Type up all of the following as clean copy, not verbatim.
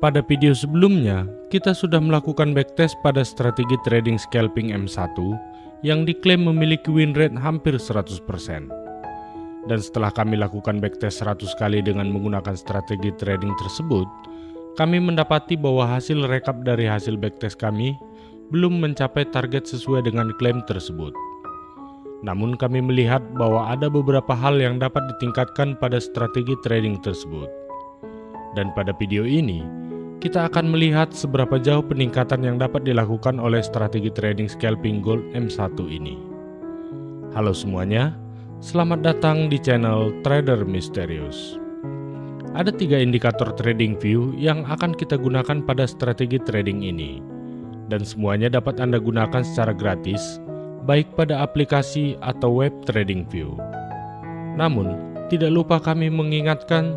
Pada video sebelumnya, kita sudah melakukan backtest pada strategi trading scalping M1 yang diklaim memiliki win rate hampir 100%. Dan setelah kami lakukan backtest 100 kali dengan menggunakan strategi trading tersebut, kami mendapati bahwa hasil rekap dari hasil backtest kami belum mencapai target sesuai dengan klaim tersebut. Namun kami melihat bahwa ada beberapa hal yang dapat ditingkatkan pada strategi trading tersebut. Dan pada video ini, kita akan melihat seberapa jauh peningkatan yang dapat dilakukan oleh strategi trading scalping gold M1 ini. Halo semuanya, selamat datang di channel Trader Misterius. Ada 3 indikator trading view yang akan kita gunakan pada strategi trading ini, dan semuanya dapat Anda gunakan secara gratis, baik pada aplikasi atau web trading view. Namun, tidak lupa kami mengingatkan,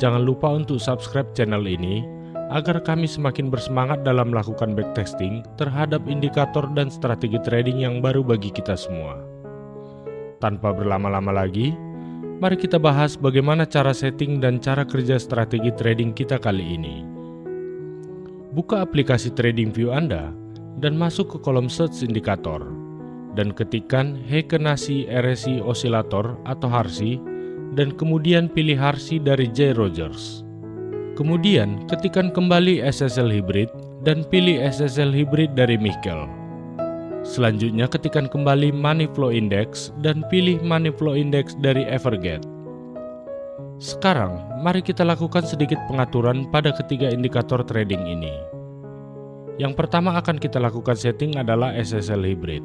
jangan lupa untuk subscribe channel ini agar kami semakin bersemangat dalam melakukan backtesting terhadap indikator dan strategi trading yang baru bagi kita semua. Tanpa berlama-lama lagi, mari kita bahas bagaimana cara setting dan cara kerja strategi trading kita kali ini. Buka aplikasi TradingView Anda dan masuk ke kolom search indikator dan ketikkan Heikenhashi RSI Oscillator atau HARSI dan kemudian pilih HARSI dari J. Rogers. Kemudian ketikkan kembali SSL Hybrid dan pilih SSL Hybrid dari Michael. Selanjutnya ketikkan kembali Money Flow Index dan pilih Money Flow Index dari Evergate. Sekarang mari kita lakukan sedikit pengaturan pada ketiga indikator trading ini. Yang pertama akan kita lakukan setting adalah SSL Hybrid.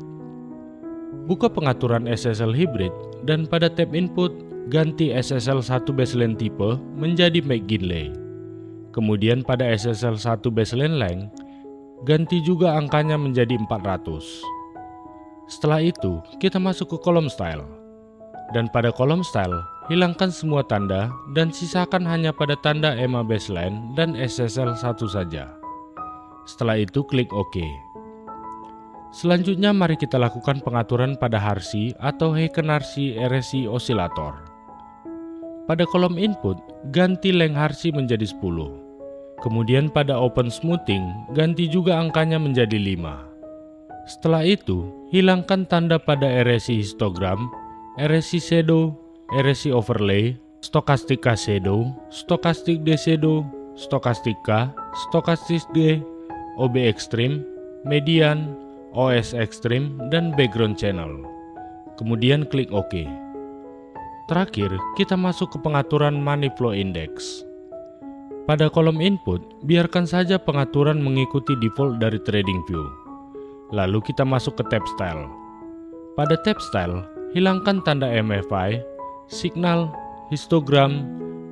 Buka pengaturan SSL Hybrid dan pada tab Input ganti SSL 1 baseline type menjadi McGinley. Kemudian pada SSL 1 baseline length, ganti juga angkanya menjadi 400. Setelah itu, kita masuk ke kolom style. Dan pada kolom style, hilangkan semua tanda dan sisakan hanya pada tanda EMA baseline dan SSL 1 saja. Setelah itu, klik OK. Selanjutnya, mari kita lakukan pengaturan pada HARSI atau Heikenhashi RSI Oscillator. Pada kolom input, ganti length HARSI menjadi 10. Kemudian pada open smoothing, ganti juga angkanya menjadi 5. Setelah itu, hilangkan tanda pada RSI histogram, RSI shadow, RSI overlay, stochastic K shadow, stochastic D shadow, stochastic K, stochastic D, OB extreme, median, OS extreme, dan background channel. Kemudian klik OK. Terakhir, kita masuk ke pengaturan Money Flow Index. Pada kolom input, biarkan saja pengaturan mengikuti default dari TradingView. Lalu kita masuk ke tab Style. Pada tab Style, hilangkan tanda MFI, signal, histogram,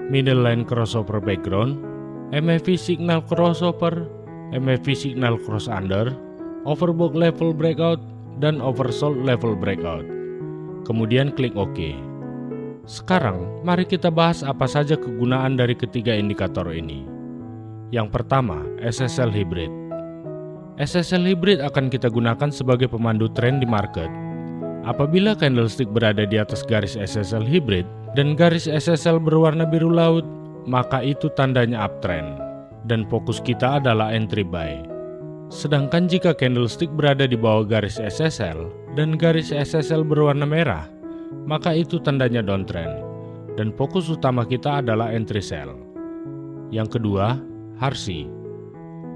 middle line crossover background, MACD signal crossover, MACD signal cross under, overbought level breakout, dan oversold level breakout. Kemudian klik OK. Sekarang, mari kita bahas apa saja kegunaan dari ketiga indikator ini. Yang pertama, SSL Hybrid. SSL Hybrid akan kita gunakan sebagai pemandu tren di market. Apabila candlestick berada di atas garis SSL Hybrid dan garis SSL berwarna biru laut, maka itu tandanya uptrend, dan fokus kita adalah entry buy. Sedangkan jika candlestick berada di bawah garis SSL dan garis SSL berwarna merah, maka itu tandanya downtrend, dan fokus utama kita adalah entry sell. Yang kedua, HARSI.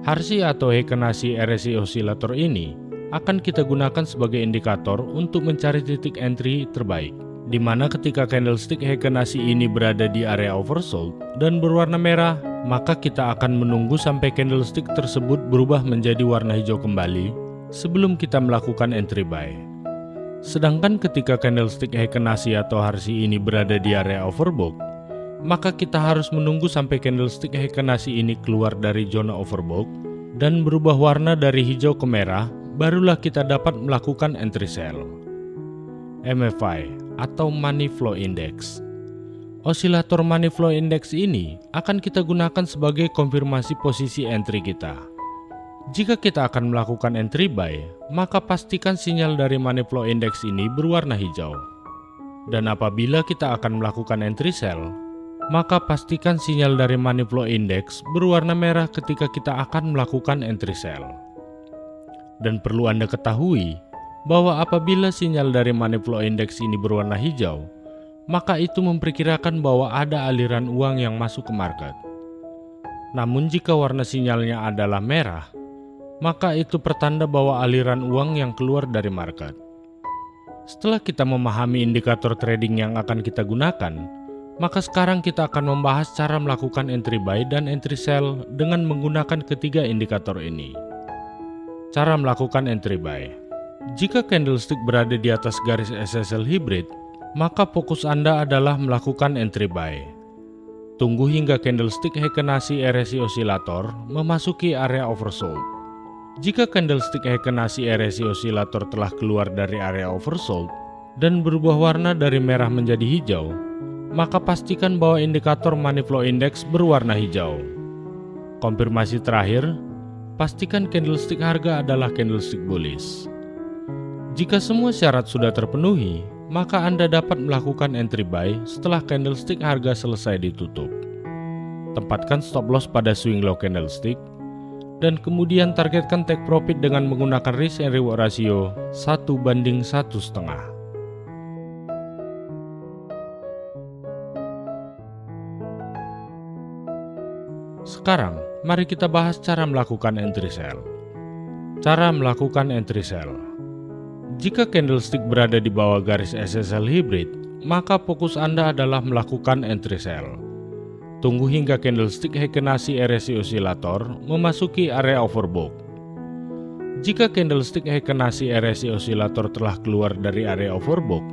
HARSI atau Heikenhashi RSI Oscillator ini akan kita gunakan sebagai indikator untuk mencari titik entry terbaik, di mana ketika candlestick Heikenhashi ini berada di area oversold dan berwarna merah, maka kita akan menunggu sampai candlestick tersebut berubah menjadi warna hijau kembali sebelum kita melakukan entry buy. Sedangkan ketika candlestick Heikenhashi atau HARSI ini berada di area overbought, maka kita harus menunggu sampai candlestick Heikenhashi ini keluar dari zona overbought dan berubah warna dari hijau ke merah, barulah kita dapat melakukan entry sell. MFI atau Money Flow Index. Oscillator Money Flow Index ini akan kita gunakan sebagai konfirmasi posisi entry kita. Jika kita akan melakukan entry buy, maka pastikan sinyal dari Money Flow Index ini berwarna hijau. Dan apabila kita akan melakukan entry sell, maka pastikan sinyal dari money flow index berwarna merah ketika kita akan melakukan entry sell. Dan perlu Anda ketahui bahwa apabila sinyal dari money flow index ini berwarna hijau, maka itu memperkirakan bahwa ada aliran uang yang masuk ke market. Namun jika warna sinyalnya adalah merah, maka itu pertanda bahwa aliran uang yang keluar dari market. Setelah kita memahami indikator trading yang akan kita gunakan, maka sekarang kita akan membahas cara melakukan entry buy dan entry sell dengan menggunakan ketiga indikator ini. Cara melakukan entry buy. Jika candlestick berada di atas garis SSL hybrid, maka fokus Anda adalah melakukan entry buy. Tunggu hingga candlestick Heikenhashi RSI Oscillator memasuki area oversold. Jika candlestick Heikenhashi RSI Oscillator telah keluar dari area oversold dan berubah warna dari merah menjadi hijau, maka pastikan bahwa indikator money flow index berwarna hijau. Konfirmasi terakhir, pastikan candlestick harga adalah candlestick bullish. Jika semua syarat sudah terpenuhi, maka Anda dapat melakukan entry buy setelah candlestick harga selesai ditutup. Tempatkan stop loss pada swing low candlestick, dan kemudian targetkan take profit dengan menggunakan risk and reward ratio 1:1,5. Sekarang, mari kita bahas cara melakukan entry sell. Cara melakukan entry sell. Jika candlestick berada di bawah garis SSL hybrid, maka fokus Anda adalah melakukan entry sell. Tunggu hingga candlestick Heikenhashi RSI Oscillator memasuki area overbought. Jika candlestick Heikenhashi RSI Oscillator telah keluar dari area overbought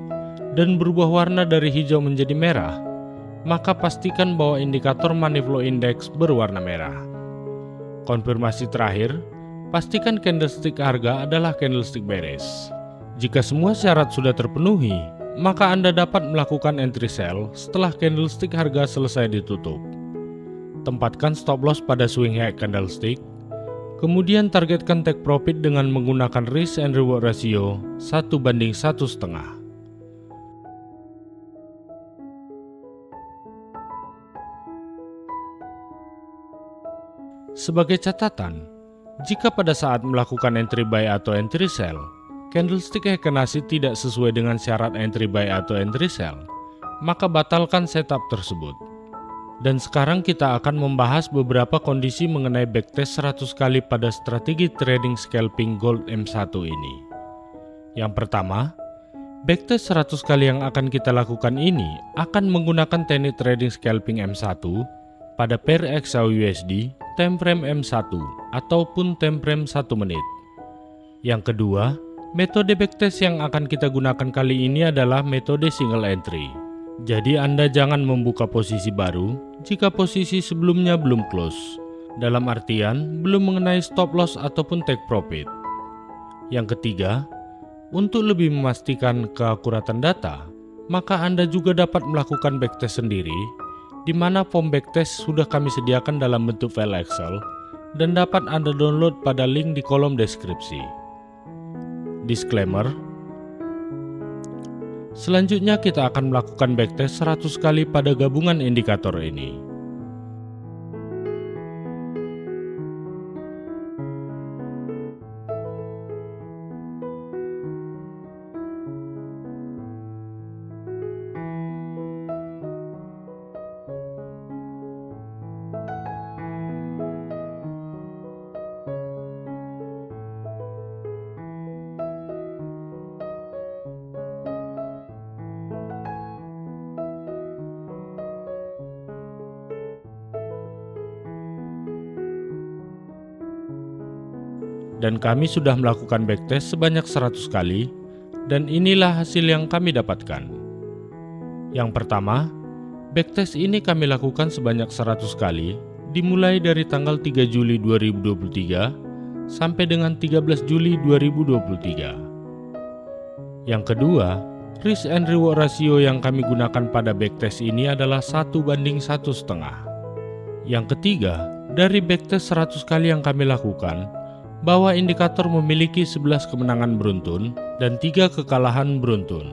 dan berubah warna dari hijau menjadi merah, maka pastikan bahwa indikator money flow index berwarna merah. Konfirmasi terakhir, pastikan candlestick harga adalah candlestick bearish. Jika semua syarat sudah terpenuhi, maka Anda dapat melakukan entry sell setelah candlestick harga selesai ditutup. Tempatkan stop loss pada swing high candlestick, kemudian targetkan take profit dengan menggunakan risk and reward ratio 1:1,5. Sebagai catatan, jika pada saat melakukan entry buy atau entry sell, candlestick Heikenhashi tidak sesuai dengan syarat entry buy atau entry sell, maka batalkan setup tersebut. Dan sekarang kita akan membahas beberapa kondisi mengenai backtest 100 kali pada strategi trading scalping gold M1 ini. Yang pertama, backtest 100 kali yang akan kita lakukan ini akan menggunakan teknik trading scalping M1 pada pair XAUUSD time frame M1 ataupun time frame 1 menit. Yang kedua, metode backtest yang akan kita gunakan kali ini adalah metode single entry. Jadi Anda jangan membuka posisi baru jika posisi sebelumnya belum close, dalam artian belum mengenai stop loss ataupun take profit. Yang ketiga, untuk lebih memastikan keakuratan data, maka Anda juga dapat melakukan backtest sendiri, di mana form backtest sudah kami sediakan dalam bentuk file Excel dan dapat Anda download pada link di kolom deskripsi. Disclaimer. Selanjutnya kita akan melakukan backtest 100 kali pada gabungan indikator ini. Dan kami sudah melakukan backtest sebanyak 100 kali, dan inilah hasil yang kami dapatkan. Yang pertama, backtest ini kami lakukan sebanyak 100 kali, dimulai dari tanggal 3 Juli 2023 sampai dengan 13 Juli 2023. Yang kedua, risk and reward ratio yang kami gunakan pada backtest ini adalah 1:1,5. Yang ketiga, dari backtest 100 kali yang kami lakukan, bahwa indikator memiliki 11 kemenangan beruntun dan 3 kekalahan beruntun.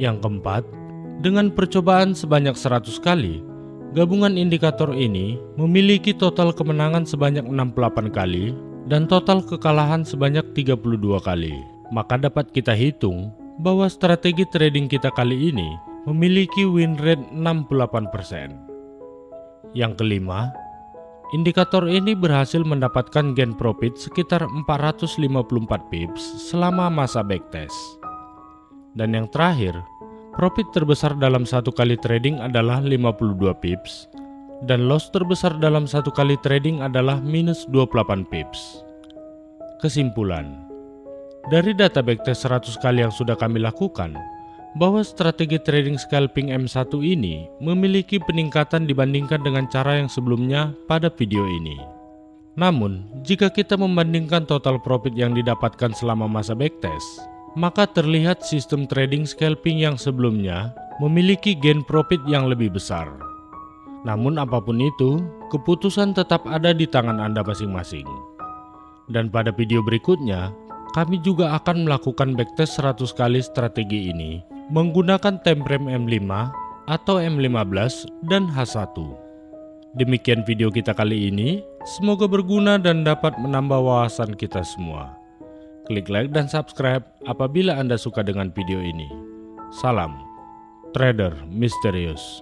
Yang keempat, dengan percobaan sebanyak 100 kali, Gabungan indikator ini memiliki total kemenangan sebanyak 68 kali dan total kekalahan sebanyak 32 kali. Maka dapat kita hitung bahwa strategi trading kita kali ini memiliki win rate 68%. Yang kelima, indikator ini berhasil mendapatkan gain profit sekitar 454 pips selama masa backtest. Dan yang terakhir, profit terbesar dalam satu kali trading adalah 52 pips dan loss terbesar dalam satu kali trading adalah minus 28 pips. Kesimpulan, dari data backtest 100 kali yang sudah kami lakukan, bahwa strategi trading scalping M1 ini memiliki peningkatan dibandingkan dengan cara yang sebelumnya pada video ini. Namun, jika kita membandingkan total profit yang didapatkan selama masa backtest, maka terlihat sistem trading scalping yang sebelumnya memiliki gain profit yang lebih besar. Namun apapun itu, keputusan tetap ada di tangan Anda masing-masing. Dan pada video berikutnya, kami juga akan melakukan backtest 100 kali strategi ini menggunakan time frame M5 atau M15 dan H1. Demikian video kita kali ini, semoga berguna dan dapat menambah wawasan kita semua. Klik like dan subscribe apabila Anda suka dengan video ini. Salam, trader misterius.